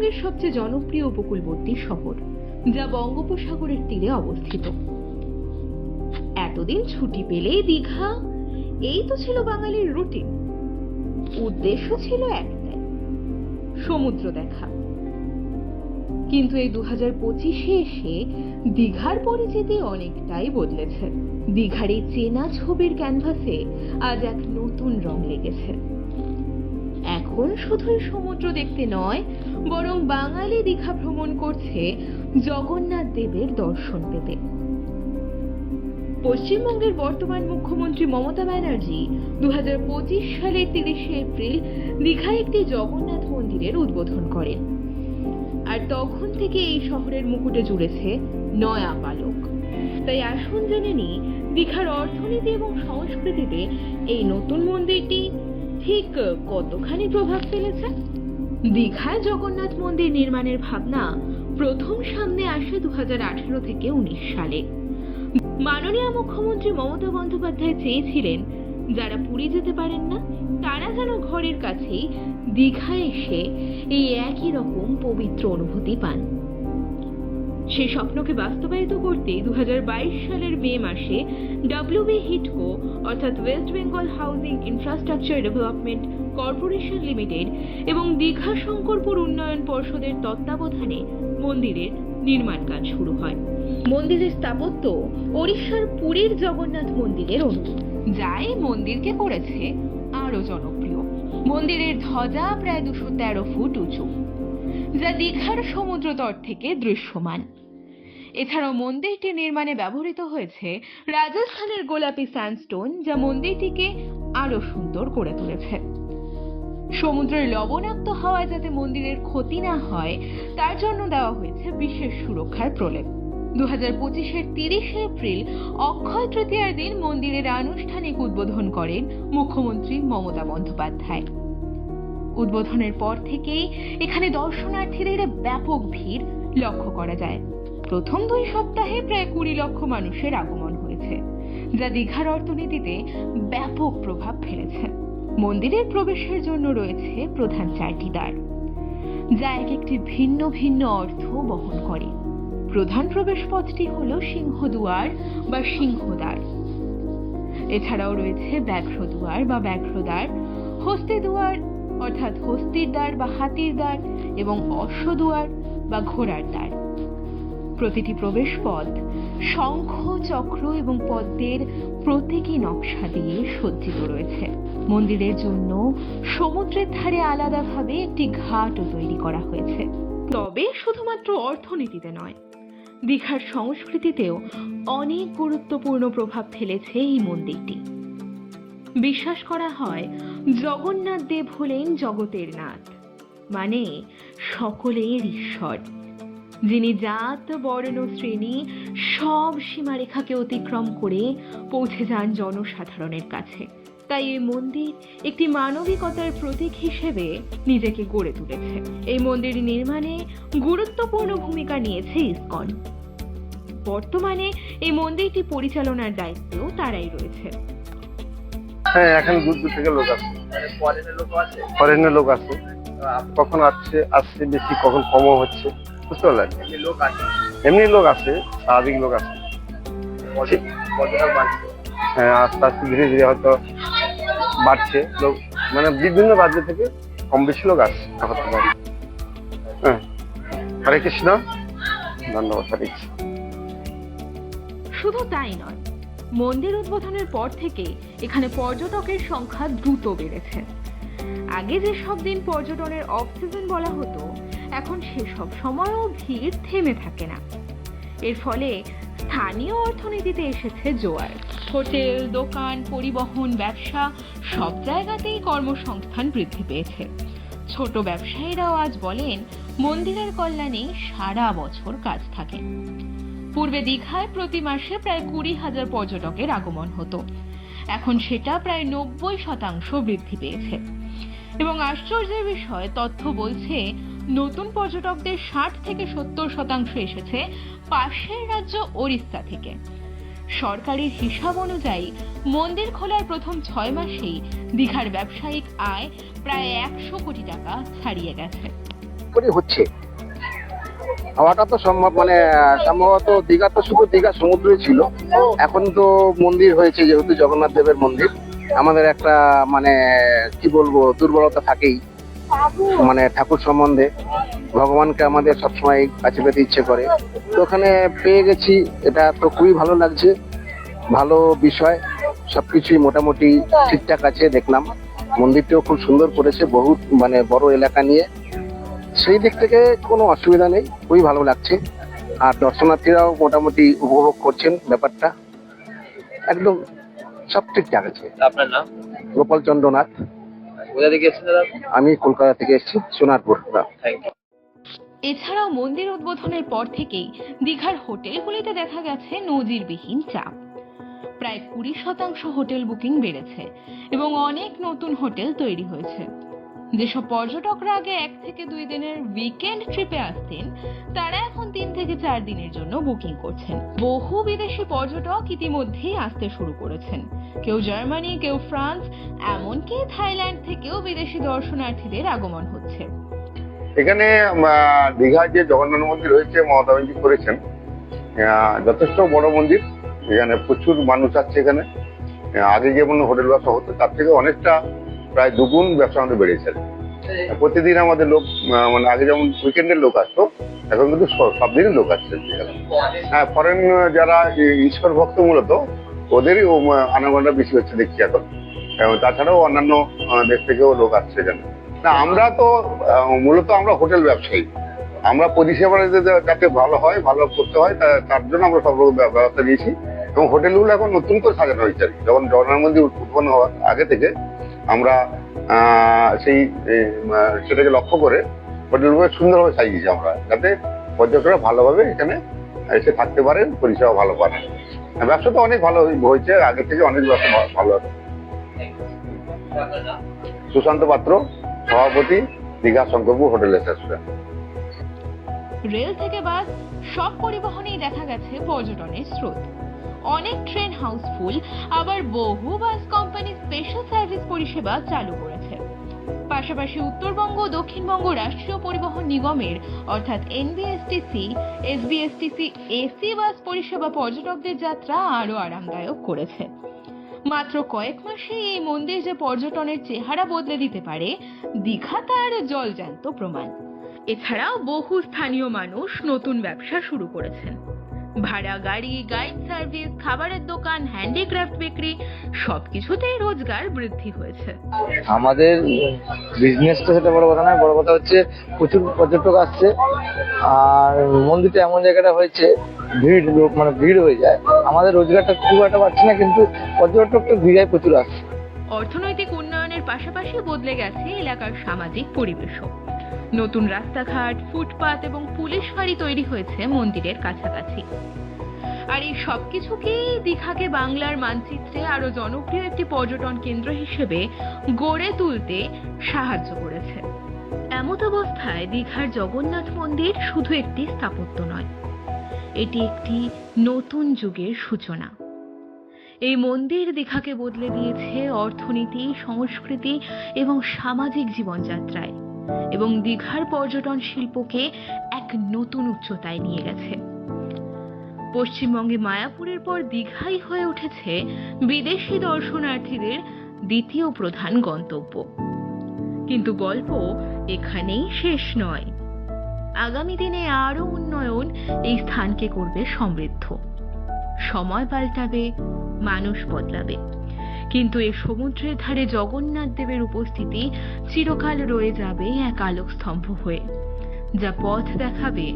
পশ্চিমবঙ্গের সবচেয়ে জনপ্রিয় উপকূলবর্তী শহর, যা বঙ্গোপসাগরের তীরে অবস্থিত। এতদিন ছুটি পেলেই দীঘা, এই তো ছিল বাঙালির রুটিন। উদ্দেশ্য ছিল একটাই, সমুদ্র দেখা। কিন্তু এই 2025-এ এসে দীঘার পরিচিতি অনেকটাই বদলেছে। দীঘার এই চেনা ছবির ক্যানভাসে আজ এক নতুন রং লেগেছে। এখন শুধুই সমুদ্র দেখতে নয়, বরং বাঙালি দীঘা ভ্রমণ করছে জগন্নাথ দেবের দর্শন পেতে। পশ্চিমবঙ্গের বর্তমান মুখ্যমন্ত্রী মমতা ব্যানার্জি 2025 সালের 30শে এপ্রিল দীঘায় একটি জগন্নাথ মন্দিরের উদ্বোধন করেন। আর তখন থেকে এই শহরের মুকুটে জুড়েছে নয়া পালক। তাই আসুন জেনে নিই দীঘার অর্থনীতি এবং সংস্কৃতিতে এই নতুন মন্দিরটি ঠিক কতখানি প্রভাব ফেলেছে। দীঘায় জগন্নাথ মন্দির নির্মাণের ভাবনা প্রথম সামনে আসে 2018 থেকে 19 সালে। মাননীয় মুখ্যমন্ত্রী মমতা বন্দ্যোপাধ্যায় চেয়েছিলেন যারা পুরী যেতে পারেন না, তারা যেন ঘরের কাছেই দীঘায় এসে এই একই রকম পবিত্র অনুভূতি পান। সেই স্বপ্নকে বাস্তবায়িত করতে 2022 সালের মে মাসে WB হিটকো অর্থাৎ West Bengal housing infrastructure development corporation limited এবং দীঘা শঙ্করপুর উন্নয়ন পর্ষদের তত্ত্বাবধানে মন্দিরের নির্মাণ কাজ শুরু হয়। মন্দিরের স্থাপত্য ওড়িশার পুরীর জগন্নাথ মন্দিরের অনুরূপ, যা এই মন্দিরকে করেছে আরো জনপ্রিয়। মন্দিরের ধ্বজা প্রায় 213 ফুট উঁচু, যা দীঘার সমুদ্র তট থেকে দৃশ্যমান। এছাড়াও মন্দিরটি নির্মাণে ব্যবহৃত হয়েছে রাজস্থানের গোলাপি স্যান্ডস্টোন, যা মন্দিরটিকে আরো সুন্দর করে তুলেছে। সমুদ্রের লবণাক্ত হাওয়ায় যাতে মন্দিরের ক্ষতি না হয়, তার জন্য দেওয়া হয়েছে বিশেষ সুরক্ষার প্রলেপ। 2025-এর 30শে এপ্রিল অক্ষয় তৃতীয়ার দিন মন্দিরের আনুষ্ঠানিক উদ্বোধন করেন মুখ্যমন্ত্রী মমতা বন্দ্যোপাধ্যায়। উদ্বোধনের পর থেকেই এখানে দর্শনার্থীদের ব্যাপক ভিড় লক্ষ্য করা যায়। প্রথম 2 সপ্তাহে প্রায় 20 লক্ষ মানুষের আগমন হয়েছে, যা দীঘার অর্থনীতিতে ব্যাপক প্রভাব ফেলেছে। মন্দিরের প্রবেশের জন্য রয়েছে প্রধান 4টি দ্বার, যা এক একটি ভিন্ন ভিন্ন অর্থ বহন করে। প্রধান প্রবেশ পথটি হলো সিংহদুয়ার বা সিংহদ্বার। এছাড়াও রয়েছে ব্যাঘ্রদুয়ার বা ব্যাঘ্রদ্বার, হস্তিদুয়ার অর্থাৎ হস্তির দ্বার বা হাতির দ্বার এবং অশ্বদুয়ার বা ঘোড়ার দ্বার। প্রতিটি প্রবেশ পথ শঙ্খ, চক্র এবং পদ্মের প্রতীকী নকশা দিয়ে সজ্জিত রয়েছে। মন্দিরের জন্য সমুদ্রের ধারে আলাদাভাবে একটি ঘাটও তৈরি করা হয়েছে। তবে শুধুমাত্র অর্থনীতিতে নয়, দীঘার সংস্কৃতিতেও অনেক গুরুত্বপূর্ণ প্রভাব ফেলেছে এই মন্দিরটি। বিশ্বাস করা হয় জগন্নাথ দেব হলেন জগতের নাথ, মানে সকলের ঈশ্বর, যিনি জাত, বর্ণ, শ্রেণী সব সীমারেখাকে অতিক্রম করে পৌঁছে যান জনসাধারণের কাছে। তাই এই মন্দির একটি মানবিকতার প্রতীক হিসেবে নিজেকে গড়ে তুলেছে। এই মন্দির নির্মাণে গুরুত্বপূর্ণ ভূমিকা নিয়েছে ইসকন। বর্তমানে এই মন্দিরটি পরিচালনার দায়িত্বেও তারাই রয়েছে। হ্যাঁ, এখানে দূর দূর থেকে লোক আসে, ফরেনের লোক আসে। কখন আসছে বেশি, কখন কমও হচ্ছে, বুঝতে পারলেন। এমনি লোক আসে, স্বাভাবিক লোক আসে। হ্যাঁ, আস্তে আস্তে ধীরে ধীরে হয়তো বাড়ছে লোক, মানে বিভিন্ন রাজ্য থেকে কম বেশি লোক আসছে। হ্যাঁ, হরে কৃষ্ণ, ধন্যবাদ। হরে কৃষ্ণ। শুধু তাই নয়, মন্দির উদ্বোধনের পর থেকে এখানে পর্যটকের সংখ্যা দ্রুত বেড়েছে। আগে যেসব দিন পর্যটনের অফ সিজন বলা হতো, এখন সেসব সময়ও ভিড় থেমে থাকে না। এর ফলে স্থানীয় অর্থনীতিতে এসেছে জোয়ার। হোটেল, দোকান, পরিবহন, ব্যবসা সব জায়গাতেই কর্মসংস্থান বৃদ্ধি পেয়েছে। ছোট ব্যবসায়ীরাও আজ বলেন মন্দিরের কল্যাণে সারা বছর কাজ থাকে। পূর্বে দীঘায় প্রতি মাসে প্রায় 20,000 পর্যটকের আগমন হতো, এখন সেটা প্রায় 90% বৃদ্ধি পেয়েছে। এবং আশ্চর্যের বিষয়, তথ্য বলছে নতুন পর্যটকদের 60 থেকে 70% এসেছে পাশের রাজ্য ওড়িশা থেকে। সরকারি হিসাব অনুযায়ী মন্দির খোলার প্রথম 6 মাসেই দীঘার ব্যবসায়িক আয় প্রায় 100 কোটি টাকা ছাড়িয়ে গেছে। করে হচ্ছে। হওয়াটা তো সম্ভব, মানে সম্ভবত দীঘা তো শুধু দীঘা সমুদ্রই ছিল, এখন তো মন্দির হয়েছে, যেহেতু জগন্নাথ দেবের মন্দির। আমাদের একটা মানে কি বলবো দুর্বলতা থাকেই, মানে ঠাকুর সম্বন্ধে, ভগবানকে আমাদের সবসময় কাছে পেতে ইচ্ছে করে। তো ওখানে পেয়ে গেছি, এটা তো খুবই ভালো লাগছে, ভালো বিষয়। সবকিছুই মোটামুটি ঠিকঠাক আছে দেখলাম। মন্দিরটাও খুব সুন্দর করেছে, বহু মানে বড় এলাকা নিয়ে, সেই দিক থেকে কোনো অসুবিধা নেই, খুবই ভালো লাগছে। আর দর্শনার্থীরাও মোটামুটি উপভোগ করছেন ব্যাপারটা, একদম সব ঠিকঠাক আছে। আপনার নাম? গোপাল চন্দ্রনাথ। কোথা থেকে এসেছেন দাদা? আমি কলকাতা থেকে এসেছি, সোনারপুর। Thank you. এছাড়াও মন্দির উদ্বোধনের পর থেকেই দীঘার হোটেলগুলিতে দেখা গেছে নজিরবিহীন চাপ। প্রায় 20% হোটেল বুকিং বেড়েছে এবং অনেক নতুন হোটেল তৈরি হয়েছে। যেসব পর্যটকরা আগে 1 থেকে 2 দিনের উইকেন্ড ট্রিপে আসতেন, তারা এখন 3 থেকে 4 দিনের জন্য বুকিং করছেন। বহু বিদেশি পর্যটক ইতিমধ্যেই আসতে শুরু করেছেন। কেউ জার্মানি, কেউ ফ্রান্স, এমনকি থাইল্যান্ড থেকেও বিদেশি দর্শনার্থীদের আগমন হচ্ছে। এখানে দীঘায় যে জগন্নাথ মন্দির হয়েছে, মমতা ব্যানার্জি করেছেন, যথেষ্ট বড় মন্দির। এখানে প্রচুর মানুষ আসছে। এখানে আগে যেমন হোটেল ব্যবসা হতো, তার থেকে অনেকটা প্রায় দুগুণ ব্যবসা আমাদের বেড়েছে। প্রতিদিন আমাদের লোক, মানে আগে যেমন উইকেন্ডের লোক আসতো, এখন কিন্তু সব দিনই লোক আসছে এখানে। হ্যাঁ, ফরেন যারা ঈশ্বর ভক্ত মূলত, ওদেরই আনাগোনাটা বেশি হচ্ছে দেখছি এখন। এবং তাছাড়াও অন্যান্য দেশ থেকেও লোক আসছে এখানে। না, আমরা তো মূলত আমরা হোটেল ব্যবসায়ী। আমরা পরিষেবা যাতে ভালো হয়, ভালো করতে হয়, তার জন্য আমরা সব রকম ব্যবস্থা নিয়েছি। এবং হোটেলগুলো এখন নতুন করে সাজানো হয়েছে আর কি। যখন জগন্নাথ মন্দির উদ্বোধন হওয়ার আগে থেকে আমরা সেটাকে লক্ষ্য করে হোটেলগুলো সুন্দরভাবে সাজিয়েছি আমরা, যাতে পর্যটকরা ভালোভাবে এখানে এসে থাকতে পারেন, পরিষেবা ভালো পান। ব্যবসা তো অনেক ভালো হয়েছে, আগে থেকে অনেক ব্যবসা ভালো আছে। সুশান্ত পাত্র, সভাপতি, Digha Shankarpur hotel association. Rail থেকে বাস, সব পরিবহনেই দেখা গেছে পর্যটনের স্রোত। অনেক ট্রেন হাউসফুল, আবার বহু বাস কোম্পানি স্পেশাল সার্ভিস পরিষেবা চালু করেছে। পাশাপাশি উত্তরবঙ্গ ও দক্ষিণবঙ্গ রাষ্ট্রীয় পরিবহন নিগমের অর্থাৎ এনবিএসটিসি, এসবিএসটিসি এসি বাস পরিষেবা পর্যটকদের যাত্রা আরো আরামদায়ক করেছে। মাত্র কয়েক মাসে এই মন্দির যে পর্যটনের চেহারা বদলে দিতে পারে, দীঘা তার জলজ্যান্ত প্রমাণ। এছাড়াও বহু স্থানীয় মানুষ নতুন ব্যবসা শুরু করেছেন। ভাড়া গাড়ি, গাইড সার্ভিস, খাবারের দোকান, হ্যান্ডিক্রাফট বিক্রি, সবকিছুতেই রোজগার বৃদ্ধি হয়েছে। আমাদের বিজনেস তো সেটা বড় কথা নয়, বড় কথা হচ্ছে প্রচুর পর্যটক আসছে। আর মন্দিরটা এমন জায়গাটা হয়েছে, ভিড় লোক মানে ভিড় হয়ে যায়। আমাদের রোজগারটা খুব একটা পাচ্ছি না, কিন্তু পর্যটকটা ভিড়ায় প্রচুর আসছে। অর্থনৈতিক উন্নয়নের পাশাপাশি বদলে গেছে এলাকার সামাজিক পরিবেশও। নতুন রাস্তাঘাট, ফুটপাত এবং পুলিশ ফাঁড়ি তৈরি হয়েছে মন্দিরের কাছাকাছি। আর এই সবকিছুকেই দীঘাকে বাংলার মানচিত্রে আরো জনপ্রিয় একটি পর্যটন কেন্দ্র হিসেবে গড়ে তুলতে সাহায্য করেছে। এমত অবস্থায় দীঘার জগন্নাথ মন্দির শুধু একটি স্থাপত্য নয়, এটি একটি নতুন যুগের সূচনা। এই মন্দির দীঘাকে বদলে দিয়েছে অর্থনীতি, সংস্কৃতি এবং সামাজিক জীবনযাত্রায়, এবং দীঘার পর্যটন শিল্পকে এক নতুন উচ্চতায় নিয়ে গেছে। পশ্চিমবঙ্গে মায়াপুরের পর দীঘাই হয়ে উঠেছে বিদেশি দর্শনার্থীদের দ্বিতীয় প্রধান গন্তব্য। কিন্তু গল্প এখানেই শেষ নয়। আগামী দিনে আরো উন্নয়ন এই স্থানকে করবে সমৃদ্ধ। সময় পাল্টাবে, মানুষ বদলাবে, কিন্তু এই সমুদ্রের ধারে জগন্নাথ দেবের উপস্থিতি চিরকাল রয়ে যাবে এক আলোকস্তম্ভ হয়ে, যা পথ দেখাবে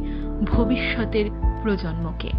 ভবিষ্যতের প্রজন্মকে।